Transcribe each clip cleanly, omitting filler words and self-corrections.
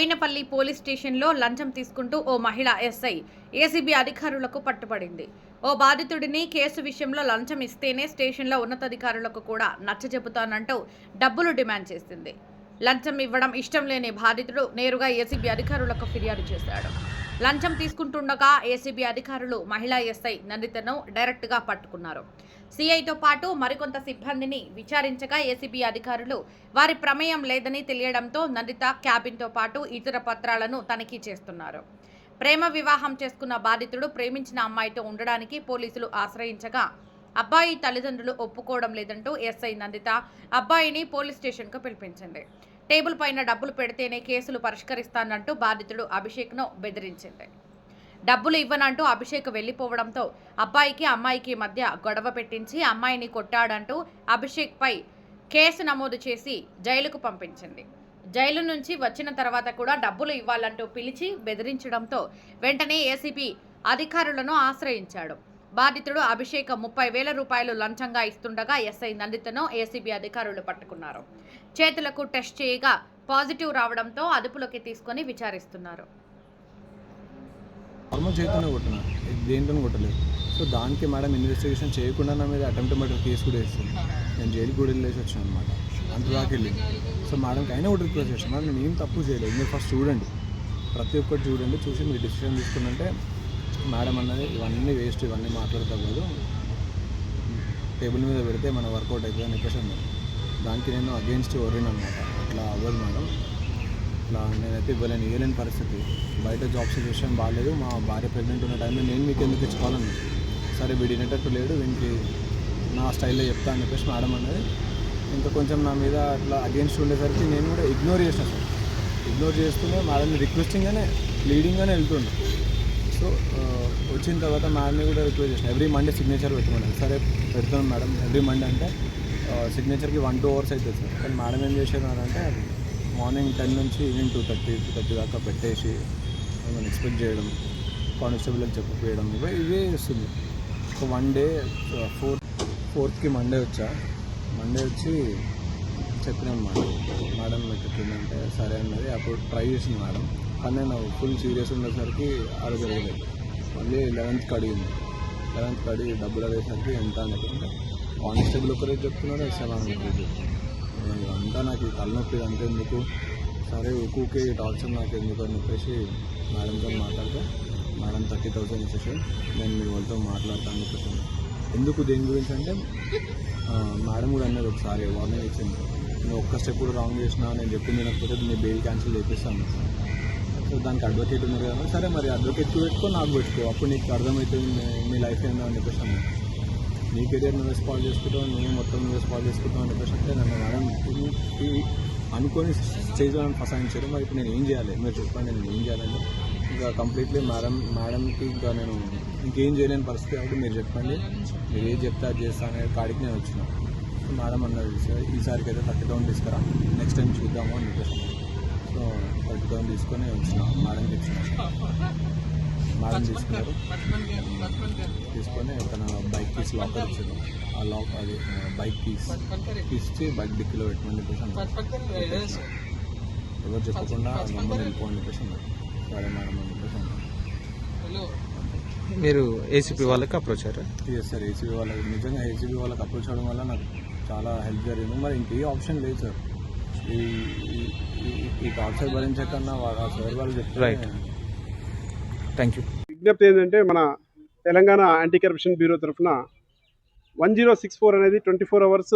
Boinapalli police స్టేషన్లో లంచం తీసుకుంటూ ఓ మహిళ ఎస్ఐ ఏసీబీ అధికారులకు పట్టుబడింది. ఓ బాధితుడిని కేసు విషయంలో లంచం ఇస్తేనే స్టేషన్లో ఉన్నతాధికారులకు కూడా నచ్చజెపుతానంటూ డబ్బులు డిమాండ్ చేసింది. లంచం ఇవ్వడం ఇష్టం లేని బాధితుడు నేరుగా ఏసీబీ అధికారులకు ఫిర్యాదు చేశాడు. లంచం తీసుకుంటుండగా ఏసీబీ అధికారులు మహిళా ఎస్ఐ నందితను డైరెక్ట్గా పట్టుకున్నారు. సీఐతో పాటు మరికొంత సిబ్బందిని విచారించగా ఏసీబీ అధికారులు వారి ప్రమేయం లేదని తెలియడంతో నందిత క్యాబిన్తో పాటు ఇతర పత్రాలను తనిఖీ చేస్తున్నారు. ప్రేమ వివాహం చేసుకున్న బాధితుడు ప్రేమించిన అమ్మాయితో ఉండడానికి పోలీసులు ఆశ్రయించగా అబ్బాయి తల్లిదండ్రులు ఒప్పుకోవడం లేదంటూ ఎస్ఐ నందిత అబ్బాయిని పోలీస్ స్టేషన్కు పిలిపించింది. టేబుల్ పైన డబ్బులు పెడితేనే కేసులు పరిష్కరిస్తానంటూ బాధితుడు అభిషేక్ను బెదిరించింది. డబ్బులు ఇవ్వనంటూ అభిషేక్ వెళ్లిపోవడంతో అబ్బాయికి అమ్మాయికి మధ్య గొడవ పెట్టించి అమ్మాయిని కొట్టాడంటూ అభిషేక్ పై కేసు నమోదు చేసి జైలుకు పంపించింది. జైలు నుంచి వచ్చిన తర్వాత కూడా డబ్బులు ఇవ్వాలంటూ పిలిచి బెదిరించడంతో వెంటనే ఏసీబీ అధికారులను ఆశ్రయించాడు. బాధితుడు అభిషేక్ 30,000 రూపాయలు లంచంగా ఇస్తుండగా ఎస్ఐ నందితను ఏసీబీ అధికారులు పట్టుకున్నారు. చేతులకు టెస్ట్ చేయగా పాజిటివ్ రావడంతో అదుపులోకి తీసుకొని విచారిస్తున్నారు. నార్మల్ చేతనే కొట్టిన, దేంతో కొట్టలేదు. సో దానికి మేడం ఇన్వెస్టిగేషన్ చేయకుండా నా మీద అటెంప్ట్ మర్డర్ కేసు కూడా వేస్తుంది. నేను జైలుకి కూడా వెళ్ళేసి వచ్చాను అనమాట. అంతదాకా వెళ్ళింది. సో మేడంకి అయినా కూడా రిక్వెస్ట్ చేస్తాను, మేడం నేను ఏం తప్పు చేయలేదు, మీరు ఫస్ట్ చూడండి, ప్రతి ఒక్కటి చూడండి, చూసి మీరు డిసిషన్ తీసుకున్నంటే మేడం అన్నది ఇవన్నీ వేస్ట్, ఇవన్నీ మాట్లాడతలేదు, టేబుల్ మీద పెడితే మన వర్కౌట్ అవుతుంది అని చెప్పేసి అన్నారు. దానికి నేను అగెయిన్స్ట్ వర్రిన్ అనమాట. అట్లా అవ్వదు మేడం, ఇట్లా నేనైతే ఇవ్వలేని పరిస్థితి, బయట జాబ్ సిచ్యువేషన్ బాగాలేదు, మా భార్య ప్రెగ్నెంట్ ఉన్న టైంలో నేను మీకు ఎందుకు ఇచ్చుకోవాలని, సరే వీడు వినేటట్టు లేడు, వీనికి నా స్టైల్లో చెప్తా అని చెప్పేసి మేడం అన్నది. ఇంకా కొంచెం నా మీద అట్లా అగెయిన్స్ట్ ఉండేసరికి నేను కూడా ఇగ్నోర్ చేసిన సార్. ఇగ్నోర్ చేస్తూనే మేడంని రిక్వెస్టింగ్గానే ప్లీడింగ్గానే వెళ్తుండే. సో వచ్చిన తర్వాత మేడంని కూడా రిక్వెస్ట్ చేసిన, ఎవ్రీ మండే సిగ్నేచర్ పెట్టమన్నాను. సరే పెడుతున్నాను మేడం, ఎవ్రీ మండే అంటే సిగ్నేచర్కి 1-2 hours అవుతుంది సార్. కానీ మేడం ఏం చేసేవారంటే మార్నింగ్ 10 నుంచి ఈవినింగ్ 2:30 దాకా పెట్టేసి మనం ఎక్స్పెక్ట్ చేయడం, కానిస్టేబుల్కి చెప్పకపోయడం, ఇవే వస్తుంది. ఒక 1 డే 4th మండే వచ్చి చెప్పినాను మేడం ఎట్లుందంటే సరే అన్నది. అప్పుడు ట్రై చేసింది మేడం, కానీ నేను ఫుల్ సీరియస్ ఉండేసరికి అది జరగలేదు. మళ్ళీ 11th అడిగింది. 11th అడిగి డబ్బులు అడిగేసరికి ఎంత అని చెప్తుంటే కానిస్టేబుల్ ఒకరే చెప్తున్నారు, ఎస్ఎల్ ఒకరే చెప్తున్నారు. ఇదంతా నాకు తలనొప్పి, అంతే ఎందుకు, సరే ఊకే టార్చర్ నాకు ఎందుకు అని చెప్పేసి మేడంతో మాట్లాడితే మేడం 30,000 ఇచ్చేసి నేను మీ వాళ్ళతో మాట్లాడతాను అని చెప్పేసి. ఎందుకు దేని గురించి అంటే మేడం కూడా అన్నది, ఒకసారి వార్నింగ్ ఇచ్చింది, నేను ఒక్క స్టెప్ కూడా రాంగ్ చేసినా, నేను చెప్పింది వినకపోతే నీ బెయిల్ క్యాన్సిల్ చేపిస్తాను. సో దానికి అడ్వకేట్ ఉన్నారు కదా, సరే మరి అడ్వకేట్కి పెట్టుకో, నాకు పెట్టుకో, అప్పుడు నీకు అర్థమవుతుంది నీ లైఫ్ ఏందో అని చెప్పేసి అన్నాను. నీ కెరియర్ నువ్వే స్పాయిల్ చేసుకుంటావు, నువ్వు మొత్తం నువ్వే స్పాయిల్ చేసుకుంటావు అని చెప్పేసి అంటే నన్ను మేడం అనుకొని స్టేజ్లో ఫసాయించారు. మరి ఇప్పుడు నేను ఏం చేయాలి, మీరు చెప్పండి, నేను ఏం చేయాలంటే ఇంకా కంప్లీట్లీ మేడంకి ఇంకా నేను ఇంకేం చేయలేని పరిస్థితి కాబట్టి మీరు చెప్పండి, మీరు ఏం చెప్తే అది చేస్తా అనే కాడికి నేను వచ్చిన. మేడం అన్నది, సార్ ఈసారికి అయితే 30,000 తీసుకురా, నెక్స్ట్ టైం చూద్దాము అని చెప్పేసి. సో 30,000 తీసుకొని వచ్చిన, మేడంకి ఇచ్చిన. మేడం తీసుకొని తన బైక్ కీస్ లాకర్ ఇచ్చాను. ఆ లాక్ అది బైక్ కీస్ ఇచ్చి బైక్ డిక్కీలో పెట్టమని చెప్పేసి ఎవరు చెప్పకుండా నెంబర్ వెళ్ళిపోని చెప్పేసి సరే మేడం అని చెప్పేసి మీరు ఏసీపీ వాళ్ళకి అప్రోచ్ అయ్యారా? ఎస్ సార్, ఏసీబీ వాళ్ళకి నిజంగా ఏసీబీ వాళ్ళకి అప్రోచ్ అవ్వడం వల్ల నాకు చాలా హెల్ప్ జరిగింది. మరి ఇంకే ఆప్షన్ లేదు సార్, ఈ టార్చర్ భరించకన్నా సార్ వాళ్ళు చెప్తారు. Right, thank you. విజ్ఞప్తి ఏంటంటే మన తెలంగాణ యాంటీ కరప్షన్ బ్యూరో తరఫున 1064 అనేది 24 hours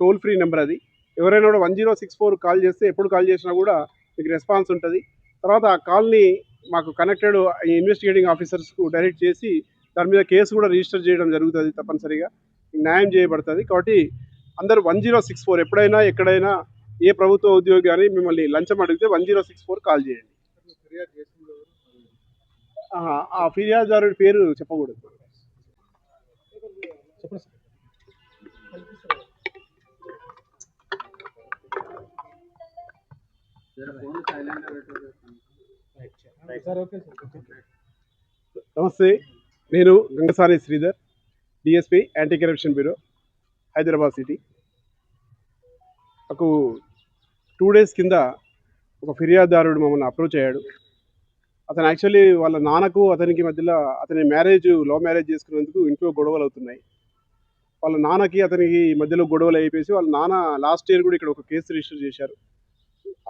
టోల్ ఫ్రీ నెంబర్. అది ఎవరైనా కూడా 1064 కాల్ చేస్తే ఎప్పుడు కాల్ చేసినా కూడా మీకు రెస్పాన్స్ ఉంటుంది. తర్వాత ఆ కాల్ని మాకు కనెక్టెడ్ ఇన్వెస్టిగేటింగ్ ఆఫీసర్స్కు డైరెక్ట్ చేసి దాని మీద కేసు కూడా రిజిస్టర్ చేయడం జరుగుతుంది. తప్పనిసరిగా న్యాయం చేయబడుతుంది. కాబట్టి అందరూ 1064 ఎప్పుడైనా ఎక్కడైనా ఏ ప్రభుత్వ ఉద్యోగి కానీ మిమ్మల్ని లంచం అడిగితే 1064 కాల్ చేయండి. ఆ ఫిర్యాదుదారుడి పేరు చెప్పకూడదు. నమస్తే, నేను Gangasani Sridhar, DSP anti corruption bureau, Hyderabad city. నాకు 2 days కింద ఒక ఫిర్యాదుదారుడు మమ్మల్ని అప్రోచ్ అయ్యాడు. అతను యాక్చువల్లీ వాళ్ళ నాన్నకు అతనికి మధ్యలో అతని లవ్ మ్యారేజ్ చేసుకున్నందుకు ఇంట్లో గొడవలు అవుతున్నాయి. వాళ్ళ నాన్నకి అతనికి మధ్యలో గొడవలు అయిపోయేసి వాళ్ళ నాన్న లాస్ట్ ఇయర్ కూడా ఇక్కడ ఒక కేసు రిజిస్టర్ చేశారు.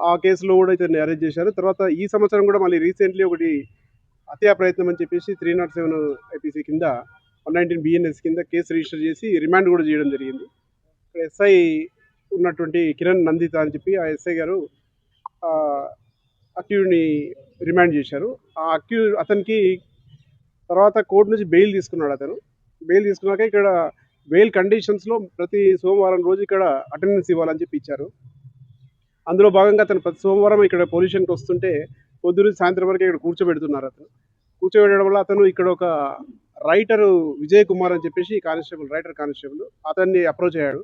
ఆ కేసులో కూడా ఇతన్ని అరెస్ట్ చేశారు. తర్వాత ఈ సంవత్సరం కూడా మళ్ళీ రీసెంట్లీ ఒకటి హత్యా ప్రయత్నం అని చెప్పేసి 307 ఐపీసీ కింద 119 బిఎన్ఎస్ కింద కేసు రిజిస్టర్ చేసి రిమాండ్ కూడా చేయడం జరిగింది. ఇక్కడ ఎస్ఐ ఉన్నటువంటి కిరణ్ నందిత అని చెప్పి ఆ ఎస్ఐ గారు అక్యూజ్ని రిమాండ్ చేశారు. ఆ అతనికి తర్వాత కోర్టు నుంచి బెయిల్ తీసుకున్నాడు. అతను బెయిల్ తీసుకున్నాక ఇక్కడ బెయిల్ కండిషన్స్లో ప్రతి సోమవారం రోజు ఇక్కడ అటెండెన్స్ ఇవ్వాలని చెప్పి ఇచ్చారు. అందులో భాగంగా అతను ప్రతి సోమవారం ఇక్కడ పోలీస్ స్టేషన్కి వస్తుంటే పొద్దున్న సాయంత్రం వరకు ఇక్కడ కూర్చోబెడుతున్నారు. అతను కూర్చోబెట్టడం వల్ల అతను ఇక్కడ ఒక రైటర్ విజయ్ కుమార్ అని చెప్పేసి రైటర్ కానిస్టేబుల్ అతన్ని అప్రోచ్ అయ్యాడు.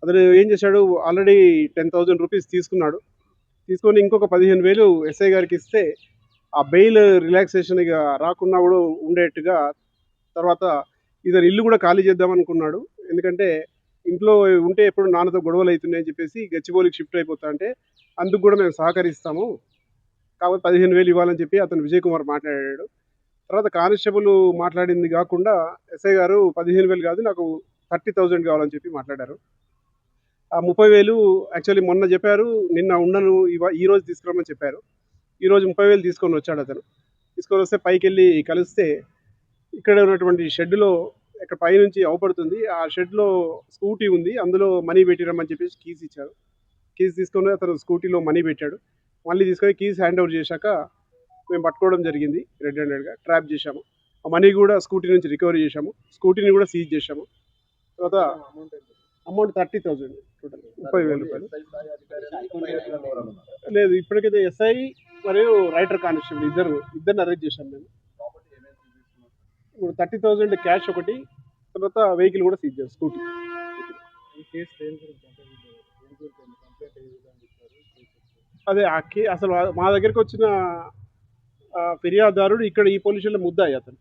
అతను ఏం చేశాడు, ఆల్రెడీ 10,000 రూపీస్ తీసుకున్నాడు. తీసుకొని ఇంకొక 15,000 ఎస్ఐ గారికి ఇస్తే ఆ బెయిల్ రిలాక్సేషన్ ఇక రాకుండా కూడా ఉండేట్టుగా తర్వాత ఇతను ఇల్లు కూడా ఖాళీ చేద్దాం అనుకున్నాడు. ఎందుకంటే ఇంట్లో ఉంటే ఎప్పుడు నాన్నతో గొడవలు అవుతున్నాయని చెప్పేసి గచ్చిబౌలికి షిఫ్ట్ అయిపోతా అంటే అందుకు కూడా మేము సహకరిస్తాము, కాబట్టి 15,000 ఇవ్వాలని చెప్పి అతను విజయ్ కుమార్ మాట్లాడాడు. తర్వాత కానిస్టేబుల్ మాట్లాడింది కాకుండా ఎస్ఐ గారు 15,000 కాదు నాకు 30,000 కావాలని చెప్పి మాట్లాడారు. ఆ 30,000 యాక్చువల్లీ మొన్న చెప్పారు, నిన్న ఉండను ఈ రోజు తీసుకురమ్మని చెప్పారు. ఈరోజు 30,000 తీసుకొని వచ్చాడు. అతను తీసుకొని వస్తే పైకి వెళ్ళి కలిస్తే ఇక్కడ ఉన్నటువంటి షెడ్లో ఇక్కడ పైనుంచి అవపడుతుంది, ఆ షెడ్లో స్కూటీ ఉంది, అందులో మనీ పెట్టిరమ్మని చెప్పేసి కీస్ ఇచ్చారు. కీస్ తీసుకొని అతను స్కూటీలో మనీ పెట్టాడు. మళ్ళీ తీసుకొని కీస్ హ్యాండ్ ఓవర్ చేశాక మేము పట్టుకోవడం జరిగింది. రెడ్ హ్యాండెడ్గా ట్రాప్ చేశాము. ఆ మనీ కూడా స్కూటీ నుంచి రికవరీ చేశాము. స్కూటీని కూడా సీజ్ చేశాము. తర్వాత అమౌంట్ 30,000 టోటల్ 30,000 రూపాయలు. లేదు, ఇప్పటికైతే ఎస్ఐ మరియు రైటర్ కానిస్టేబుల్ ఇద్దరిని అరెస్ట్ చేశాం మేము. ఇప్పుడు 30,000 క్యాష్ ఒకటి, తర్వాత వెహికల్ కూడా సీజ్ చేశాం స్కూటీ. అదే అసలు మా దగ్గరికి వచ్చిన ఫిర్యాదుదారుడు ఇక్కడ ఈ పోలీస్ స్టేషన్లో ముద్దాయి. అతను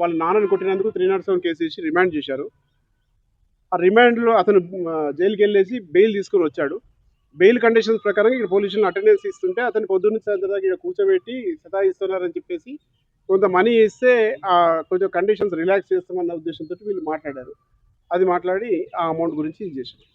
వాళ్ళ నాన్నని కొట్టినందుకు 307 కేసు వేసి రిమాండ్ చేశారు. ఆ రిమాండ్లో అతను జైలుకి వెళ్ళేసి బెయిల్ తీసుకొని వచ్చాడు. బెయిల్ కండిషన్స్ ప్రకారం ఇక్కడ పోలీస్ స్టేషన్లో అటెండెన్స్ ఇస్తుంటే అతను పొద్దున్న సాయంత్రం దాకా ఇక్కడ కూర్చోబెట్టి సతాయిస్తున్నారని చెప్పేసి కొంత మనీ ఇస్తే కొంచెం కండిషన్స్ రిలాక్స్ చేస్తామన్న ఉద్దేశంతో వీళ్ళు మాట్లాడారు. అది మాట్లాడి ఆ అమౌంట్ గురించి ఇది చేశారు.